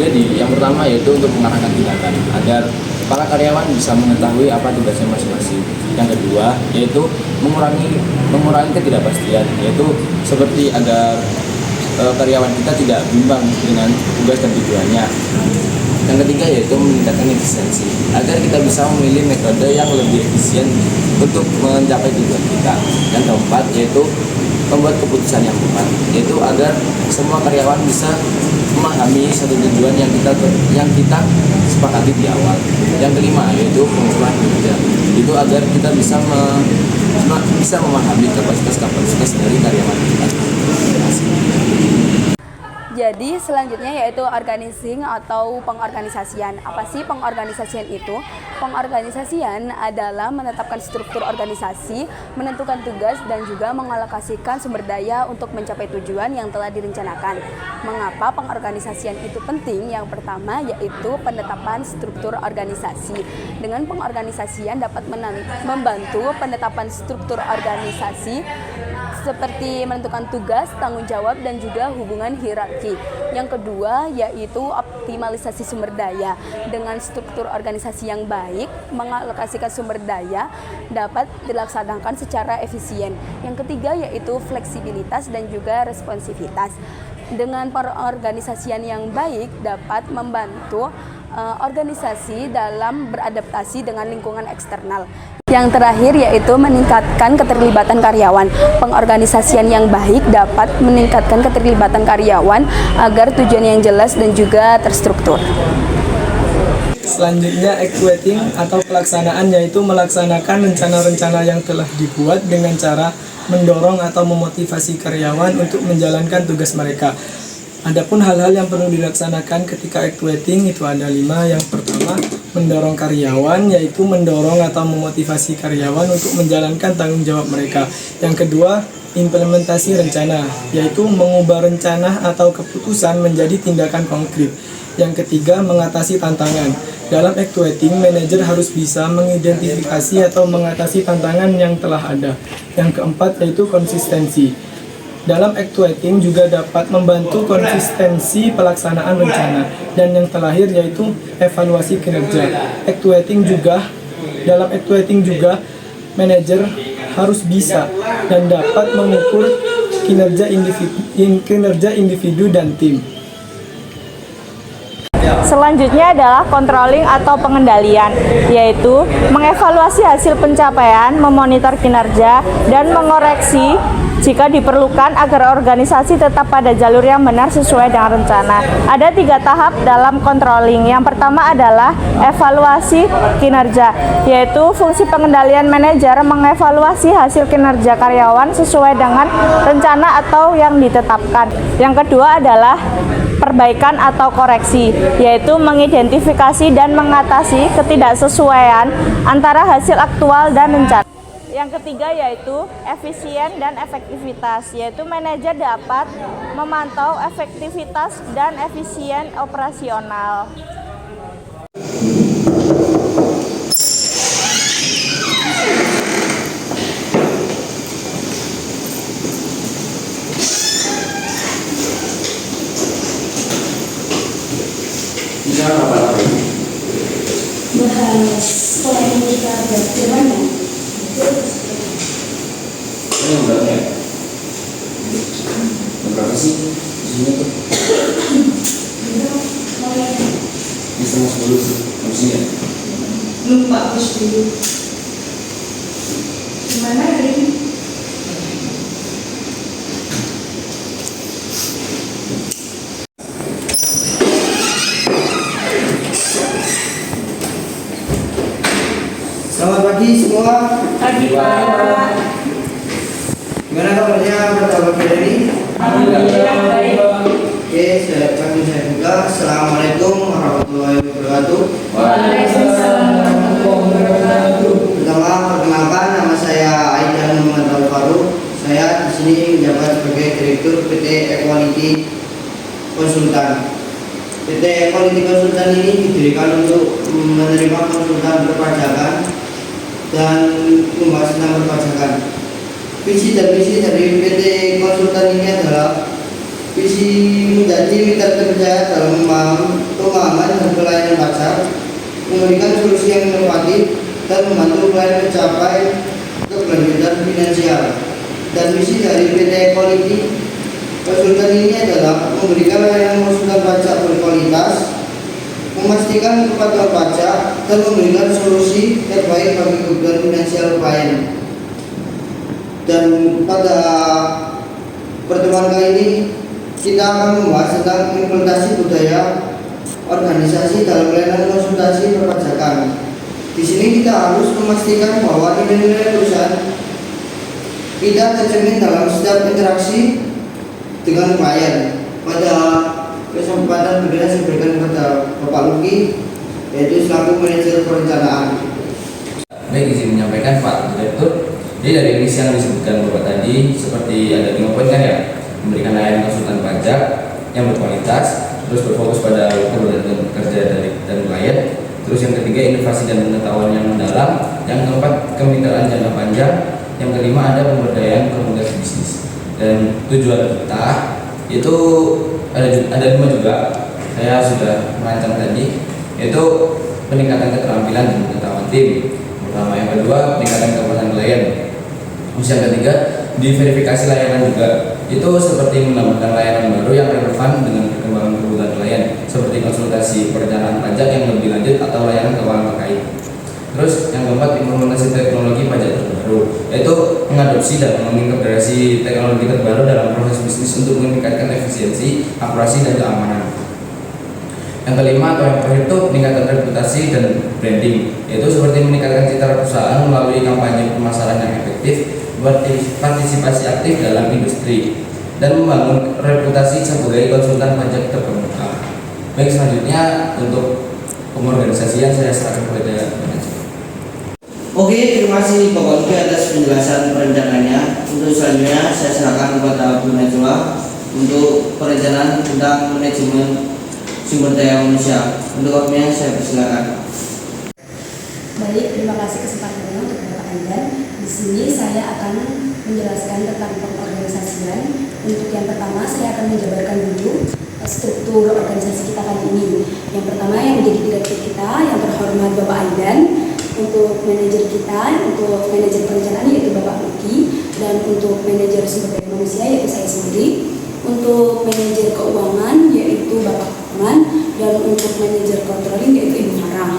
Jadi yang pertama yaitu untuk mengarahkan tindakan agar para karyawan bisa mengetahui apa tugasnya masing-masing. Yang kedua yaitu mengurangi ketidakpastian, yaitu seperti agar karyawan kita tidak bimbang dengan tugas dan tujuannya. Yang ketiga yaitu meningkatkan efisiensi agar kita bisa memilih metode yang lebih efisien untuk mencapai tujuan kita. Yang keempat yaitu membuat keputusan yang tepat, yaitu agar semua karyawan bisa memahami satu tujuan yang kita sepakati di awal. Yang kelima yaitu pengukuran kinerja, itu agar kita bisa memahami kapasitas dari karyawan kita. Jadi selanjutnya yaitu organizing atau pengorganisasian. Apa sih pengorganisasian itu? Pengorganisasian adalah menetapkan struktur organisasi, menentukan tugas, dan juga mengalokasikan sumber daya untuk mencapai tujuan yang telah direncanakan. Mengapa pengorganisasian itu penting? Yang pertama yaitu penetapan struktur organisasi. Dengan pengorganisasian dapat membantu penetapan struktur organisasi seperti menentukan tugas, tanggung jawab, dan juga hubungan hierarki. Yang kedua yaitu optimalisasi sumber daya. Dengan struktur organisasi yang baik, mengalokasikan sumber daya dapat dilaksanakan secara efisien. Yang ketiga yaitu fleksibilitas dan juga responsivitas. Dengan pengorganisasian yang baik dapat membantu organisasi dalam beradaptasi dengan lingkungan eksternal. Yang terakhir yaitu meningkatkan keterlibatan karyawan. Pengorganisasian yang baik dapat meningkatkan keterlibatan karyawan agar tujuan yang jelas dan juga terstruktur. Selanjutnya actuating atau pelaksanaan, yaitu melaksanakan rencana-rencana yang telah dibuat dengan cara mendorong atau memotivasi karyawan untuk menjalankan tugas mereka. Adapun hal-hal yang perlu dilaksanakan ketika actuating itu ada 5. Yang pertama, mendorong karyawan, yaitu mendorong atau memotivasi karyawan untuk menjalankan tanggung jawab mereka. Yang kedua, implementasi rencana, yaitu mengubah rencana atau keputusan menjadi tindakan konkret. Yang ketiga, mengatasi tantangan. Dalam actuating, manajer harus bisa mengidentifikasi atau mengatasi tantangan yang telah ada. Yang keempat yaitu konsistensi. Dalam actuating juga dapat membantu konsistensi pelaksanaan rencana. Dan yang terakhir yaitu evaluasi kinerja. Dalam actuating juga manajer harus bisa dan dapat mengukur kinerja individu dan tim. Selanjutnya adalah controlling atau pengendalian, yaitu mengevaluasi hasil pencapaian, memonitor kinerja, dan mengoreksi jika diperlukan agar organisasi tetap pada jalur yang benar sesuai dengan rencana. Ada 3 tahap dalam controlling. Yang pertama adalah evaluasi kinerja, yaitu fungsi pengendalian manajer mengevaluasi hasil kinerja karyawan sesuai dengan rencana atau yang ditetapkan. Yang kedua adalah perbaikan atau koreksi, yaitu mengidentifikasi dan mengatasi ketidaksesuaian antara hasil aktual dan rencana. Yang ketiga yaitu efisien dan efektivitas, yaitu manajer dapat memantau efektivitas dan efisien operasional. Bahas sekolah yang kita bagaimana? Ini yang berapa ya? Berapa sih? Isinya tuh? Ini setengah 10 sih. Habisnya ya? Belum Pak, bos dulu. Gimana hari ini? Selamat pagi semua. Pagi Pak. Gimana kabarnya bertambah ini? Alhamdulillah baik. Oke, saya buka. Assalamualaikum warahmatullahi wabarakatuh. Waalaikumsalam warahmatullahi wabarakatuh. Pertama, perkenalkan nama saya Aidan Muhammad Al-Faruq. Saya di sini menjabat sebagai Direktur PT Equality Konsultan. PT Equality Konsultan ini didirikan untuk menerima konsultan perpajakan dan membahas tentang perpajakan. Visi dan misi dari PT Konsultan ini adalah visi menjadi mitra terpercaya dalam pemahaman dan pelayanan pajak, memberikan solusi yang inovatif dan membantu klien mencapai keberlanjutan finansial. Dan misi dari PT Equality Konsultan ini adalah memberikan layanan konsultan pajak berkualitas, memastikan kepatuhan pajak, dan memberikan solusi terbaik bagi kebutuhan finansial klien. Dan pada pertemuan kali ini kita akan membahas tentang implementasi budaya organisasi dalam layanan konsultasi perpajakan. Di sini kita harus memastikan bahwa nilai-nilai perusahaan kita tercermin dalam setiap interaksi dengan klien. Pada kesempatan berbeda saya berikan kepada Bapak Luki, yaitu selaku manajer perencanaan. Baik, izin menyampaikan Pak Direktur. Jadi dari misi yang disebutkan Bapak tadi, seperti ada 5 poin kan ya, memberikan layanan konsultan pajak yang berkualitas, terus berfokus pada keberlanjutan kerja dan klien, terus yang ketiga inovasi dan pengetahuan yang mendalam, yang keempat kemitraan jangka panjang, yang kelima ada pemberdayaan komunitas bisnis. Dan tujuan kita itu ada 5 juga, saya sudah merancang tadi, yaitu peningkatan keterampilan dan pengetahuan tim. Pertama, yang kedua peningkatan kepuasan klien. Terus yang ketiga diverifikasi layanan juga, itu seperti menambahkan layanan baru yang relevan dengan perkembangan kebutuhan klien, seperti konsultasi perencanaan pajak yang lebih lanjut atau layanan keuangan terkait. Terus yang keempat implementasi teknologi pajak terbaru, yaitu mengadopsi dan mengintegrasi teknologi terbaru dalam proses bisnis untuk meningkatkan efisiensi, akurasi, dan keamanan. Yang kelima atau yang terakhir itu peningkatan reputasi dan branding, yaitu seperti meningkatkan citra perusahaan melalui kampanye pemasaran yang efektif, partisipasi aktif dalam industri, dan membangun reputasi sebagai konsultan pajak terkemuka. Baik, selanjutnya untuk pengorganisasian saya serahkan kepada manajer. Oke, terima kasih Bapak Luki atas penjelasan perencanaannya. Untuk selanjutnya saya serahkan kepada Bu Najwa untuk perencanaan tentang manajemen sumber daya manusia. Untuk waktunya saya persilakan. Baik, terima kasih kesempatannya untuk Bapak Aidan. Di sini saya akan menjelaskan tentang pengorganisasian. Untuk yang pertama, saya akan menjabarkan dulu struktur organisasi kita kali ini. Yang pertama yang menjadi direktur kita yang terhormat Bapak Aidan, untuk manajer kita, untuk manajer perencanaan yaitu Bapak Luki, dan untuk manajer sumber daya manusia yaitu saya sendiri, untuk manajer keuangan yaitu Bapak Rahman, dan untuk manajer controlling yaitu Ibu Farah.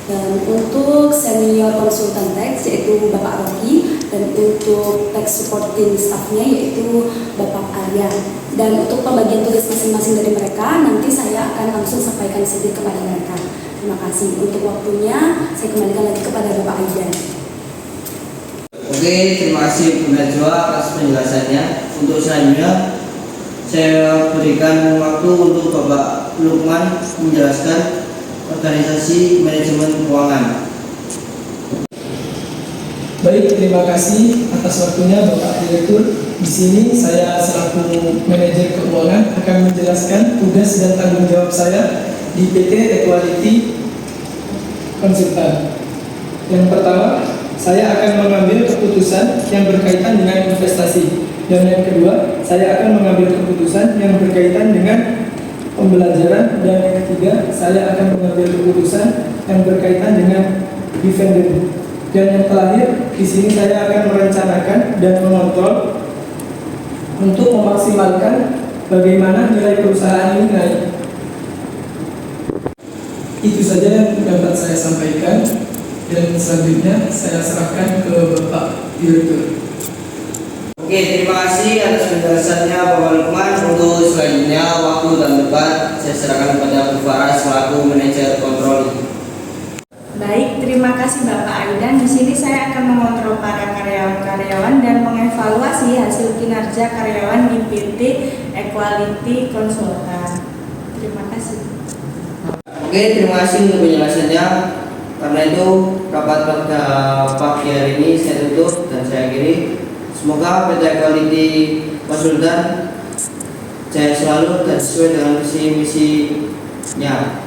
Dan untuk senior konsultan tax yaitu Bapak Rocky, dan untuk tax supporting staffnya yaitu Bapak Arya. Dan untuk pembagian tugas masing-masing dari mereka nanti saya akan langsung sampaikan sedikit kepada mereka. Terima kasih. Untuk waktunya saya kembalikan lagi kepada Bapak Aidan. Oke, terima kasih Bu Najwa atas penjelasannya. Untuk selanjutnya saya berikan waktu untuk Bapak Lukman menjelaskan organisasi manajemen keuangan. Baik, terima kasih atas waktunya Bapak Direktur. Di sini saya selaku manajer keuangan akan menjelaskan tugas dan tanggung jawab saya di PT Equality Konsultan. Yang pertama, saya akan mengambil keputusan yang berkaitan dengan investasi. Dan yang kedua, saya akan mengambil keputusan yang berkaitan dengan pembelajaran. Dan yang ketiga, saya akan mengambil keputusan yang berkaitan dengan dividend. Dan yang terakhir, di sini saya akan merencanakan dan mengontrol untuk memaksimalkan bagaimana nilai perusahaan ini naik. Itu saja yang dapat saya sampaikan, dan selanjutnya saya serahkan ke Bapak Direktur. Oke, terima kasih atas penjelasannya Bapak Lukman. Untuk selanjutnya waktu dan tempat saya serahkan kepada Bu Farah selaku manajer controlling. Baik, terima kasih Bapak Aidan. Di sini saya akan mengontrol para karyawan dan mengevaluasi hasil kinerja karyawan di PT Equality Konsultan. Terima kasih. Oke, terima kasih untuk penjelasannya. Karena itu rapat pada pagi hari ini saya tutup dan saya akhiri. Semoga PT Equality Konsultan jaya selalu dan sesuai dengan visi misinya.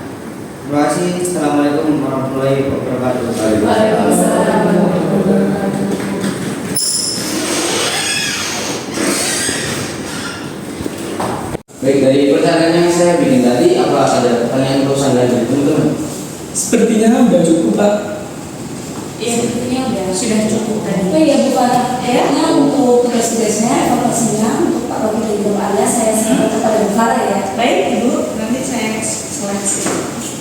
Terima kasih. Assalamualaikum warahmatullahi wabarakatuh. Waalaikumsalam. Baik, dari pertanyaan yang saya bikin tadi, apa ada pertanyaan terusan lagi teman-teman? Sepertinya udah cukup Pak. Iya, sepertinya sudah cukup tadi. Oh iya, Bu Farah. Kayaknya untuk tugas-tugasnya, evaluasinya untuk Pak Robi dan Ibu Alia, saya serahkan kepada Bu Farah ya. Baik, Ibu. Nanti saya seleksi.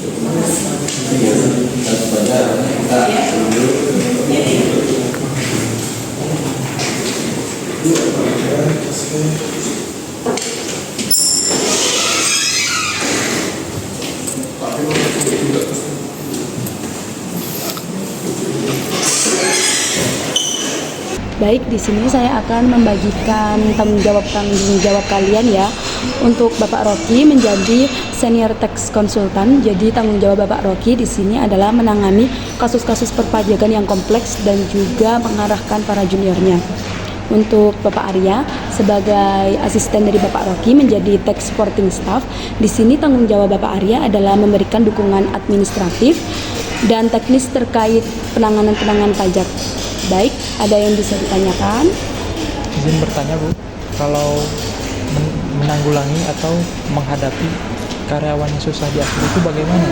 Terima kasih. Kita baca, kita dulu. Baik, di sini saya akan membagikan tanggung jawab kalian ya. Untuk Bapak Rocky menjadi senior tax konsultan. Jadi tanggung jawab Bapak Rocky di sini adalah menangani kasus-kasus perpajakan yang kompleks dan juga mengarahkan para juniornya. Untuk Bapak Arya sebagai asisten dari Bapak Rocky menjadi tax supporting staff. Di sini tanggung jawab Bapak Arya adalah memberikan dukungan administratif dan teknis terkait penanganan pajak. Baik, ada yang bisa ditanyakan? Izin bertanya Bu, kalau menanggulangi atau menghadapi karyawan yang susah diatur itu bagaimana?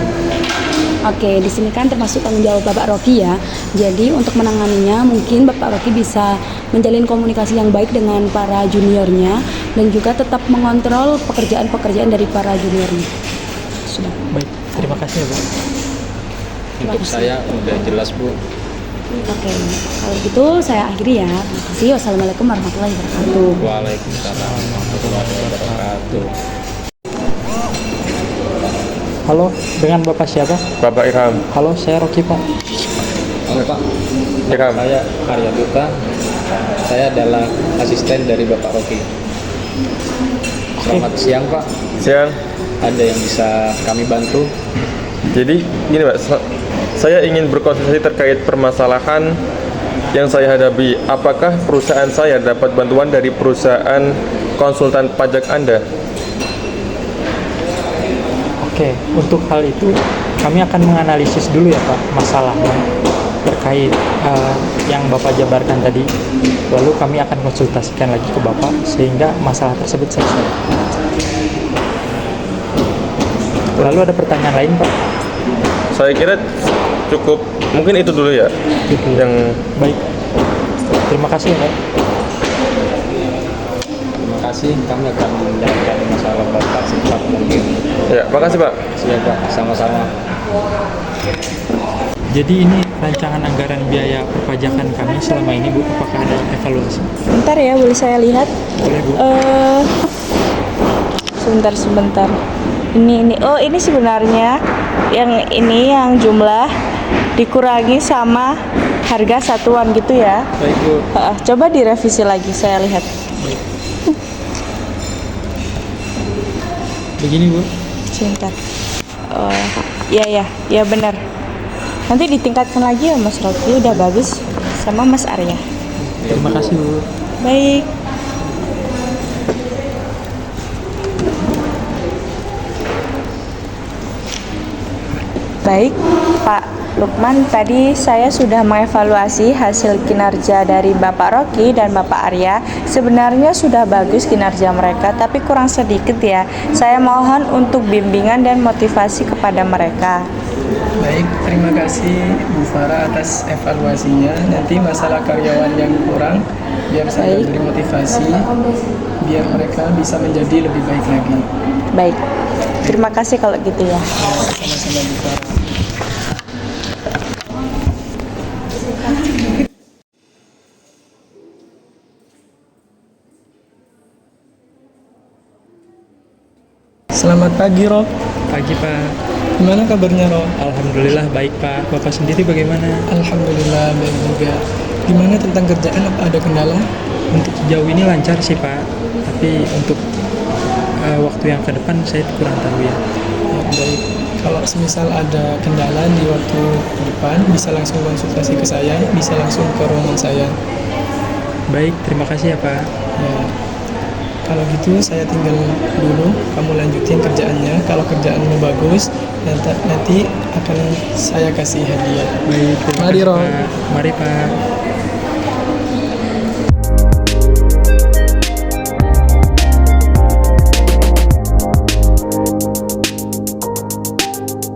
Oke, di sini kan termasuk tanggung jawab Bapak Rocky ya. Jadi untuk menanganinya mungkin Bapak Rocky bisa menjalin komunikasi yang baik dengan para juniornya dan juga tetap mengontrol pekerjaan-pekerjaan dari para juniornya. Sudah. Baik, terima kasih ya Bu. Untuk Saya udah jelas Bu. Oke, kalau gitu saya akhiri ya. Terima kasih. Wassalamualaikum warahmatullahi wabarakatuh. Waalaikumsalam warahmatullahi wabarakatuh. Halo, dengan Bapak siapa? Bapak Irham. Halo, saya Rocky Pak. Halo Pak, Irham. saya Arya Duta. Saya adalah asisten dari Bapak Rocky. Selamat siang Pak. Siang. Ada yang bisa kami bantu? Jadi gini Pak, saya ingin berkonsultasi terkait permasalahan yang saya hadapi. Apakah perusahaan saya dapat bantuan dari perusahaan konsultan pajak Anda? Oke, untuk hal itu kami akan menganalisis dulu ya Pak masalahnya terkait yang Bapak jabarkan tadi. Lalu kami akan konsultasikan lagi ke Bapak sehingga masalah tersebut selesai. Lalu ada pertanyaan lain Pak? Saya kira cukup, mungkin itu dulu ya. Gitu. Yang Baik, terima kasih ya Pak. Terima kasih, kami akan menjalankan masalah Bapak secepat mungkin. ya, makasih Pak. Siap Pak, sama-sama. Jadi ini rancangan anggaran biaya perpajakan kami selama ini Bu, apakah ada evaluasi? Bentar ya, boleh saya lihat? Boleh Bu. Sebentar. Ini. Oh, ini sebenarnya yang jumlah dikurangi sama harga satuan gitu ya. Baik Bu. Coba direvisi lagi, saya lihat. Baik. Begini Bu. Sebentar. Ya benar. Nanti ditingkatkan lagi ya Mas Rocky, udah bagus sama Mas Arya. Terima kasih Bu. Baik. Baik, Pak Lukman, tadi saya sudah mengevaluasi hasil kinerja dari Bapak Rocky dan Bapak Arya. Sebenarnya sudah bagus kinerja mereka, tapi kurang sedikit ya. Saya mohon untuk bimbingan dan motivasi kepada mereka. Baik, terima kasih Bu Farah atas evaluasinya. Nanti masalah karyawan yang kurang biar saya Baik. beri motivasi biar mereka bisa menjadi lebih baik lagi. Baik, terima kasih kalau gitu ya. Sama-sama Bu Farah. Selamat pagi, Rob. Pagi Pak. Gimana kabarnya, Rob? Alhamdulillah baik Pak. Bapak sendiri bagaimana? Alhamdulillah baik juga. Gimana tentang kerjaan, apa ada kendala? Untuk sejauh ini lancar sih Pak. Tapi untuk waktu yang ke depan saya kurang tahu ya. Ya, baik. Kalau semisal ada kendala di waktu ke depan, bisa langsung konsultasi ke saya, bisa langsung ke ruangan saya. Baik, terima kasih ya Pak. Ya. Kalau gitu saya tinggal dulu, kamu lanjutin kerjaannya. Kalau kerjaanmu bagus, nanti akan saya kasih hadiah. Baik, terima Mari, kasih Ron. Pak. Mari Pak.